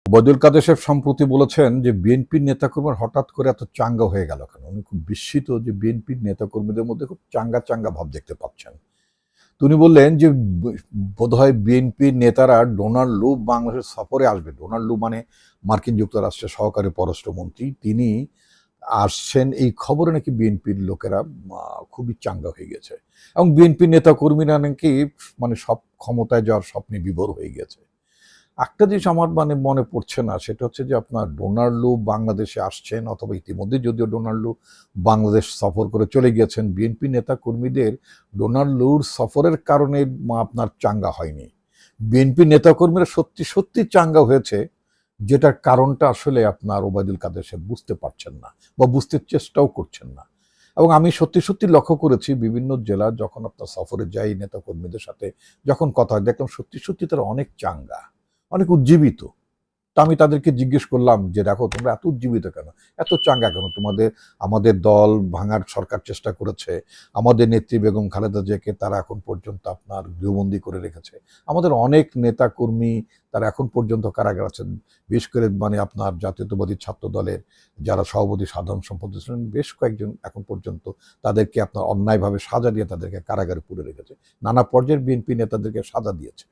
ওবায়দুল কাদের সাহেব সম্প্রতি বলেছেন যে বিএনপির নেতাকর্মীরা হঠাৎ করে এত চাঙ্গা হয়ে গেল কেন। উনি খুব বিস্মিত যে বিএনপির নেতাকর্মীদের মধ্যে খুব চাঙ্গা চাঙ্গা ভাব দেখতে পাচ্ছেন। তো উনি বললেন যে বোধহয় বিএনপির নেতারা ডোনাল্ড লু বাংলাদেশ সফরে আসবে। ডোনাল্ড লু মানে মার্কিন যুক্তরাষ্ট্রের সহকারী পররাষ্ট্রমন্ত্রী, তিনি আসছেন এই খবরে নাকি বিএনপির লোকেরা খুবই চাঙ্গা হয়ে গেছে এবং বিএনপির নেতাকর্মীরা নাকি সব ক্ষমতায় যাওয়ার স্বপ্নে বিভোর হয়ে গেছে। একটা জিনিস আমার মনে পড়ছে না, সেটা হচ্ছে যে আপনার ডোনাল্ড লু বাংলাদেশে আসছেন, অথবা ইতিমধ্যে যদিও ডোনাল্ড লু বাংলাদেশ সফর করে চলে গিয়েছেন, বিএনপি নেতা কর্মীদের ডোনাল্ড লুর সফরের কারণে আপনার চাঙ্গা হয়নি। বিএনপি নেতাকর্মীরা সত্যি সত্যি চাঙ্গা হয়েছে, যেটার কারণটা আসলে আপনার ওবায়দুল কাদের সাহেব বুঝতে পারছেন না বা বুঝতে চেষ্টাও করছেন না। এবং আমি সত্যি সত্যি লক্ষ্য করেছি বিভিন্ন জেলা যখন আপনার সফরে যাই নেতাকর্মীদের সাথে যখন কথা হয়, দেখলাম সত্যি সত্যি তারা অনেক চাঙ্গা, অনেক উজ্জীবিত। তা আমি তাদেরকে জিজ্ঞেস করলাম যে দেখো, তোমরা এত উজ্জীবিত কেন, এত চাঙ্গা কেন? আমাদের দল ভাঙার সরকার চেষ্টা করেছে, আমাদের নেত্রী বেগম খালেদা জিয়াকে তারা এখন পর্যন্ত আপনার গৃহবন্দী করে রেখেছে, আমাদের অনেক নেতা কর্মী তারা এখন পর্যন্ত কারাগারে আছেন, বিশেষ করে আপনার জাতীয়তাবাদী ছাত্র দলের যারা সভাপতি সাধারণ সম্পাদক ছিলেন বেশ কয়েকজন এখন পর্যন্ত তাদেরকে আপনার অন্যায়ভাবে সাজা দিয়ে তাদেরকে কারাগারে পুরে রেখেছে, নানা পর্যায়ের বিএনপি নেতাদেরকে সাজা দিয়েছে।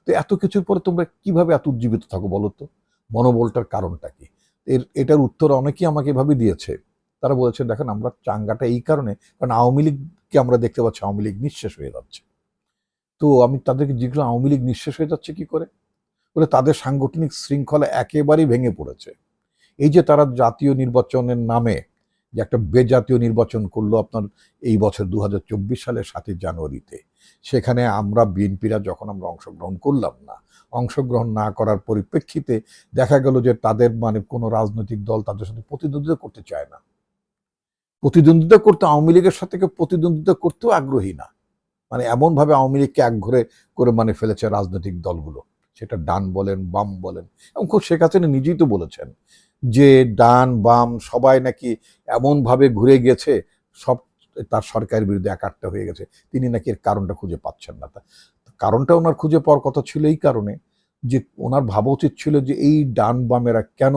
তো এত কিছুর পরে তোমরা কিভাবে এত উজ্জীবিত থাকো বলো তো? মনোবলটার কারণটা কি? এটার উত্তর অনেকেই আমাকে এভাবে দিয়েছে। তারা বলেছে, দেখেন আমরা চাঙ্গাটা এই কারণে, কারণ আওয়ামী লীগকে আমরা দেখতে পাচ্ছি আওয়ামী লীগ নিঃশেষ হয়ে যাচ্ছে। তো আমি তাদেরকে জিজ্ঞেস করলাম, আওয়ামী লীগ নিঃশেষ হয়ে যাচ্ছে কি করে? বলে তাদের সাংগঠনিক শৃঙ্খলা একেবারেই ভেঙে পড়েছে। এই যে তারা জাতীয় নির্বাচনের নামে যে একটা বেজাতীয় নির্বাচন করলো আপনার এই বছর 2024 সালের 7 জানুয়ারিতে, সেখানে আমরা বিএনপিরা যখন আমরা অংশগ্রহণ করলাম না, অংশগ্রহণ না করার পরিপ্রেক্ষিতে দেখা গেল যে তাদের কোনো রাজনৈতিক দল তাদের সাথে প্রতিদ্বন্দ্বিতা করতে চায় না। প্রতিদ্বন্দ্বিতা করতে আওয়ামী লীগের সাথে কেউ প্রতিদ্বন্দ্বিতা করতেও আগ্রহী না। এমনভাবে আওয়ামী লীগকে একঘরে করে ফেলেছে রাজনৈতিক দলগুলো, সেটা ডান বলেন বাম বলেন। এবং শেখ হাসিনা নিজেই তো বলেছেন যে ডান বাম সবাই নাকি এমনভাবে ঘুরে গেছে, সব তার সরকারের বিরুদ্ধে একাট্টা হয়ে গেছে। তিনি নাকি এর কারণটা খুঁজে পাচ্ছেন না। কারণটা ওনার খুঁজে পাওয়ার কথা ছিল এই কারণে যে ওনার ভাবা উচিত ছিল যে এই ডান বামেরা কেন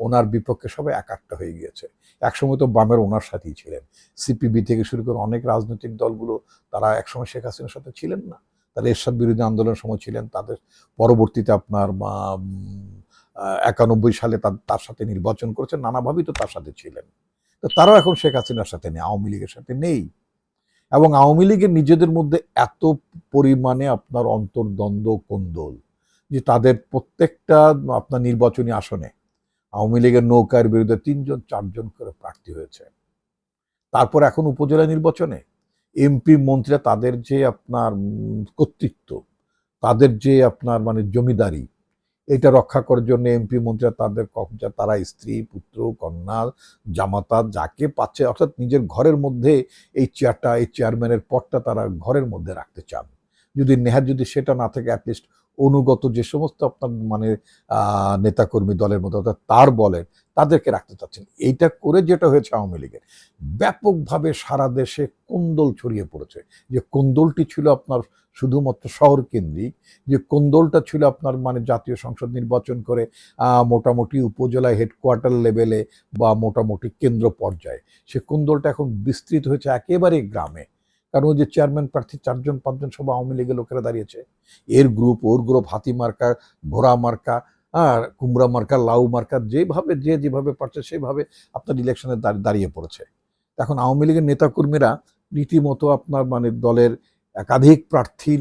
ওনার বিপক্ষে সবাই একাট্টা হয়ে গিয়েছে। একসময় তো বামের ওনার সাথেই ছিলেন, সিপিবি থেকে শুরু করে অনেক রাজনৈতিক দলগুলো তারা একসময় শেখ হাসিনার সাথে ছিলেন না, তারা এরশাদ বিরোধী আন্দোলনের সময় ছিলেন, তাদের পরবর্তীতে আপনার 91 সালে তার সাথে নির্বাচন করেছেন, নানাভাবেই তো তার সাথে ছিলেন। তো তারাও এখন শেখ হাসিনার সাথে নেই, আওয়ামী লীগের সাথে নেই। এবং আওয়ামী লীগের নিজেদের মধ্যে এত পরিমাণে আপনার অন্তর্দ্বন্দ্ব কোন্দল যে তাদের প্রত্যেকটা আপনার নির্বাচনী আসনে আওয়ামী লীগের নৌকার বিরুদ্ধে 3জন 4জন করে প্রার্থী হয়েছে। তারপর এখন উপজেলা নির্বাচনে এমপি মন্ত্রীরা তাদের যে আপনার কর্তৃত্ব, তাদের যে আপনার জমিদারি, এটা রক্ষা করার জন্য এমপি মন্ত্রীরা তাদের কবজা, তারা স্ত্রী পুত্র কন্যা জামাতা যাকে পাচ্ছে, অর্থাৎ নিজের ঘরের মধ্যে এই চেয়ারটা, এই চেয়ারম্যানের পদটা তারা ঘরের মধ্যে রাখতে চান। যদি নেহাত যদি সেটা না থাকে, অ্যাটলিস্ট অনুগত যে সমস্ত আপনার নেতাকর্মী দলের মধ্যে অর্থাৎ তার বলেন তাদেরকে রাখতে চাচ্ছেন। এইটা করে যেটা হয়েছে আওয়ামী লীগের, ব্যাপকভাবে সারা দেশে কোন্দল ছড়িয়ে পড়েছে। যে কোন্দলটি ছিল আপনার শুধুমাত্র শহর কেন্দ্রিক, যে কোন্দলটা ছিল আপনার জাতীয় সংসদ নির্বাচন করে মোটামুটি উপজেলা হেডকোয়ার্টার লেভেলে বা মোটামুটি কেন্দ্র পর্যায়ে, সে কোন্দলটা এখন বিস্তৃত হয়েছে একেবারে গ্রামে। কারণ ওই যে চেয়ারম্যান প্রার্থী 4জন 5জন সব আওয়ামী লীগের লোকেরা দাঁড়িয়েছে, এর গ্রুপ ওর গ্রুপ, হাতি মার্কা ঘোড়া মার্কা আর কুমড়া মার্কা লাউ মার্কা, যেভাবে পারছে সেভাবে আপনার ইলেকশনে দাঁড়িয়ে পড়েছে। এখন আওয়ামী লীগের নেতাকর্মীরা রীতিমতো আপনার দলের একাধিক প্রার্থীর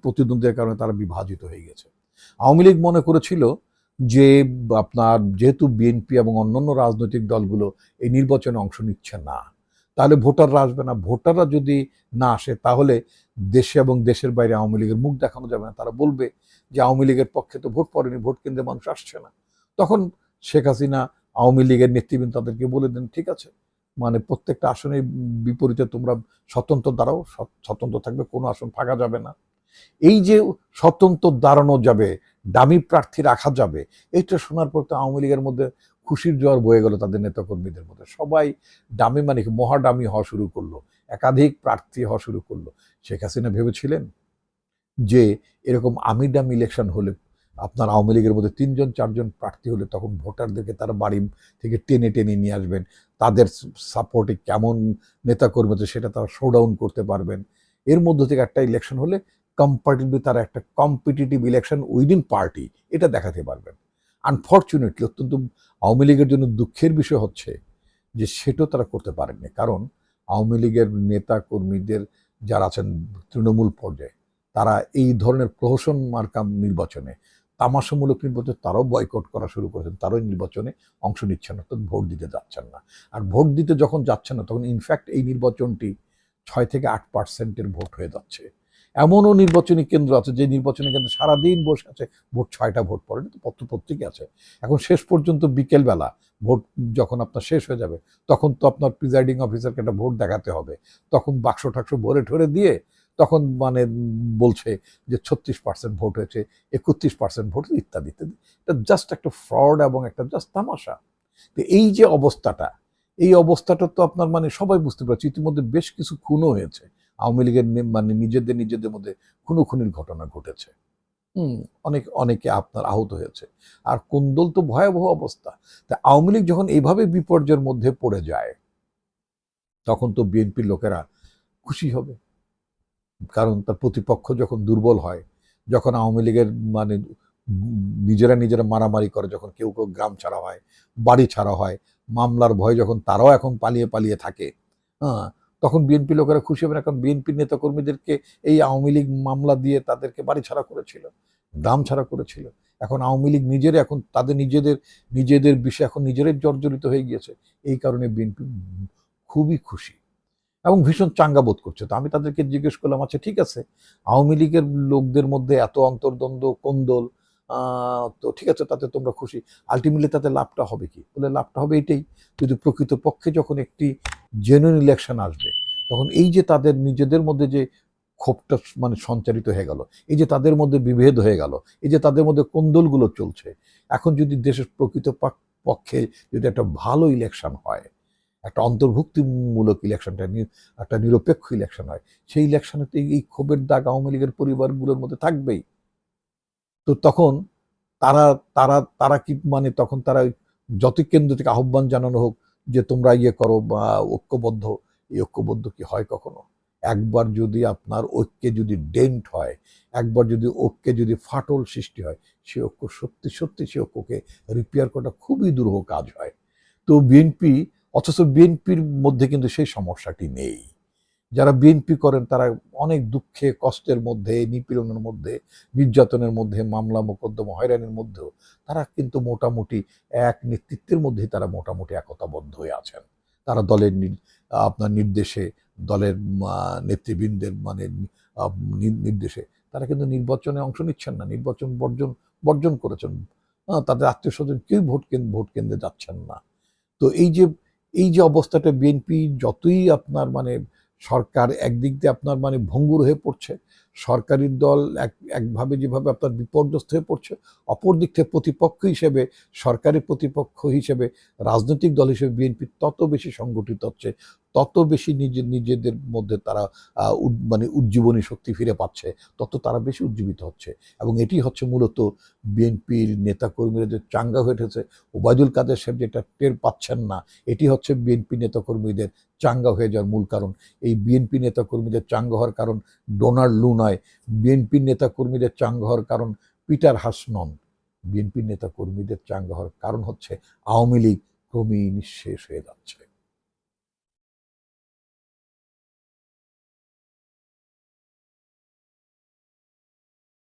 প্রতিদ্বন্দ্বের কারণে তারা বিভাজিত হয়ে গেছে। আওয়ামী লীগ মনে করেছিল যে আপনার যেহেতু বিএনপি এবং অন্যান্য রাজনৈতিক দলগুলো এই নির্বাচনে অংশ নিচ্ছে না, তাহলে ভোটাররা আসবে না। ভোটাররা যদি না আসে তাহলে দেশে এবং দেশের বাইরে আওয়ামী লীগের মুখ দেখানো যাবে না। তারা বলবে যে আওয়ামী লীগের পক্ষে তো ভোট পড়েনি, ভোট কেন্দ্রে মানুষ আসছে না। তখন শেখ হাসিনা আওয়ামী লীগের নেতৃবৃন্দ তাদেরকে বলে দেন, ঠিক আছে, প্রত্যেকটা আসনের বিপরীতে তোমরা স্বতন্ত্র দাঁড়াও, স্বতন্ত্র থাকবে, কোনো আসন ফাঁকা যাবে না। এই যে স্বতন্ত্র দাঁড়ানো যাবে, দামি প্রার্থী রাখা যাবে, এইটা শোনার পর তো আওয়ামী লীগের মধ্যে খুশির জোয়ার বয়ে গেল। তাদের নেতাকর্মীদের মধ্যে সবাই দামি মহাদামি হওয়া শুরু করলো, একাধিক প্রার্থী হওয়া শুরু করলো। শেখ হাসিনা ভেবেছিলেন যে এরকম আমি দামি ইলেকশন হলে আপনার আওয়ামী লীগের মধ্যে ৩ জন ৪ জন প্রার্থী হলে তখন ভোটারদেরকে তারা বাড়ি থেকে টেনে টেনে নিয়ে আসবেন, তাদের সাপোর্টে কেমন নেতাকর্মী আছে সেটা তারা শোডাউন করতে পারবেন। এর মধ্য থেকে একটা ইলেকশন হলে কম্পারেটিভলি তারা একটা কম্পিটিটিভ ইলেকশন উইদিন পার্টি এটা দেখাতে পারবেন। আনফর্চুনেটলি অত্যন্ত আওয়ামী লীগের জন্য দুঃখের বিষয় হচ্ছে যে সেটাও তারা করতে পারেননি, কারণ আওয়ামী লীগের নেতা কর্মীদের যারা আছেন তৃণমূল পর্যায়ে তারা এই ধরনের প্রহসন মার্কা নির্বাচনে, তামাশামূলক নির্বাচনে তারাও বয়কট করা শুরু করেছেন, তারাও নির্বাচনে অংশ নিচ্ছেন না, অর্থাৎ ভোট দিতে যাচ্ছেন না। আর ভোট দিতে যখন যাচ্ছেন না তখন ইনফ্যাক্ট এই নির্বাচনটি 6 থেকে 8% ভোট হয়ে যাচ্ছে। এমনও নির্বাচনী কেন্দ্র আছে যে নির্বাচনী কেন্দ্রে সারাদিন বসে আছে, ভোট 6টা ভোট পড়ে, তো পত্রপত্রিকা আছে। এখন শেষ পর্যন্ত বিকেলবেলা ভোট যখন আপনার শেষ হয়ে যাবে তখন তো আপনার প্রিজাইডিং অফিসারকে একটা ভোট দেখাতে হবে, তখন বাক্স টাক্স ভরে ঠরে দিয়ে তখন মানে বলছে যে 36% ভোট হয়েছে, 31% ভোট ইত্যাদি ইত্যাদি। এটা জাস্ট একটা ফ্রড এবং একটা জাস্ট তামাশা। তো এই যে অবস্থাটা, এই অবস্থাটা তো আপনার মানে সবাই বুঝতে পারছে। ইতিমধ্যে বেশ কিছু খুনও হয়েছে, আওয়ামী লীগের মানে নিজেদের মধ্যে খুনোখুনির ঘটনা ঘটেছে। অনেকে আপনার আহত হয়েছে। আর কোন্দল তো ভয়াবহ অবস্থা। তা আওয়ামী লীগ যখন এইভাবে বিপর্যয়ের মধ্যে পড়ে যায় তখন তো বিএনপির লোকেরা খুশি হবে, কারণ তার প্রতিপক্ষ যখন দুর্বল হয়, যখন আওয়ামী লীগের মানে নিজেরা মারামারি করে, যখন কেউ কেউ গ্রাম ছাড়া হয়, বাড়ি ছাড়া হয়, মামলার ভয় যখন তারাও এখন পালিয়ে পালিয়ে থাকে, হ্যাঁ, তখন বিএনপি লোকেরা খুশি হবে না, কারণ বিএনপির নেতাকর্মীদেরকে এই আওয়ামী লীগ মামলা দিয়ে তাদেরকে বাড়ি ছাড়া করেছিল, গ্রাম ছাড়া করেছিল। এখন আওয়ামী লীগ নিজেরা এখন তাদের নিজেদের বিষয়ে এখন নিজেরাই জর্জরিত হয়ে গিয়েছে। এই কারণে বিএনপি খুবই খুশি এবং ভীষণ চাঙ্গা বোধ করছে। তো আমি তাদেরকে জিজ্ঞেস করলাম, আচ্ছা ঠিক আছে, আওয়ামী লীগের লোকদের মধ্যে এত অন্তর্দ্বন্দ্ব কোন্দল, তো ঠিক আছে, তাতে তোমরা খুশি, আলটিমেটলি তাতে লাভটা হবে কি? বলে লাভটা হবে এটাই, যদি প্রকৃতপক্ষে যখন একটি জেনুইন ইলেকশন আসবে তখন এই যে তাদের নিজেদের মধ্যে যে ক্ষোভটা মানে সঞ্চারিত হয়ে গেল, এই যে তাদের মধ্যে বিভেদ হয়ে গেল, এই যে তাদের মধ্যে কোন্দলগুলো চলছে, এখন যদি দেশের প্রকৃত পক্ষে যদি একটা ভালো ইলেকশন হয়, একটা অন্তর্ভুক্তিমূলক ইলেকশনটা একটা নিরপেক্ষ ইলেকশন হয়, সেই ইলেকশনে তো এই ক্ষোভের দাগ আওয়ামী লীগের পরিবারগুলোর মধ্যে থাকবেই। তো তখন তারা তারা তারা কি মানে তখন তারা যতই কেন্দ্র থেকে আহ্বান জানানো হোক যে তোমরা ইয়ে করো বা ঐক্যবদ্ধ, এই ঐক্যবদ্ধ কি হয় কখনো? একবার যদি আপনার ঐক্যে যদি ডেন্ট হয়, একবার যদি ঐক্যে যদি ফাটল সৃষ্টি হয়, সে ঐক্য সত্যি সত্যি সে ঐক্যকে রিপেয়ার করাটা খুবই দুরূহ কাজ হয়। তো বিএনপি, অথচ বিএনপির মধ্যে কিন্তু সেই সমস্যাটি নেই। যারা বিএনপি করেন তারা অনেক দুঃখে কষ্টের মধ্যে, নিপীড়নের মধ্যে, নির্যাতনের মধ্যে, মামলা মোকদ্দমা হয়রানির মধ্যেও তারা কিন্তু মোটামুটি এক নেতৃত্বের মধ্যেই তারা মোটামুটি একতাবদ্ধ হয়ে আছেন। তারা দলের আপনার নির্দেশে, দলের নেতৃবৃন্দের মানে নির্দেশে তারা কিন্তু নির্বাচনে অংশ নিচ্ছেন না, নির্বাচন বর্জন করেছেন। তাদের আত্মীয় স্বজন কেউ ভোট কেন্দ্রে যাচ্ছেন না। তো এই যে অবস্থাটা, বিএনপি যতই আপনার মানে সরকার একদিক দিয়ে আপনার মানে ভঙ্গুর হয়ে পড়ছে, সরকারি দল একভাবে যেভাবে আপনার বিপর্যস্ত হয়ে পড়ছে, অপর দিক থেকে প্রতিপক্ষ হিসেবে, সরকারি প্রতিপক্ষ হিসেবে, রাজনৈতিক দল হিসেবে বিএনপি তত বেশি সংগঠিত হচ্ছে, তত বেশি নিজেদের মধ্যে তারা মানে উজ্জীবনী শক্তি ফিরে পাচ্ছে, তত তারা বেশি উজ্জীবিত হচ্ছে। এবং এটি হচ্ছে মূলত বিএনপির নেতাকর্মীরা যে চাঙ্গা হয়ে উঠেছে, ওবায়দুল কাদের সাহেব যেটা টের পাচ্ছেন না, এটি হচ্ছে বিএনপি নেতাকর্মীদের চাঙ্গা হয়ে যাওয়ার মূল কারণ। এই বিএনপি নেতাকর্মীদের চাঙ্গা হওয়ার কারণ ডোনাল্ড লু নয়, বিএনপি নেতাকর্মীদের চাঙ্গা হওয়ার কারণ পিটার হাস নন। বিএনপি নেতাকর্মীদের চাঙ্গা হওয়ার কারণ হচ্ছে আওয়ামী লীগ ক্রমেই নিঃশেষ হয়ে যাচ্ছে।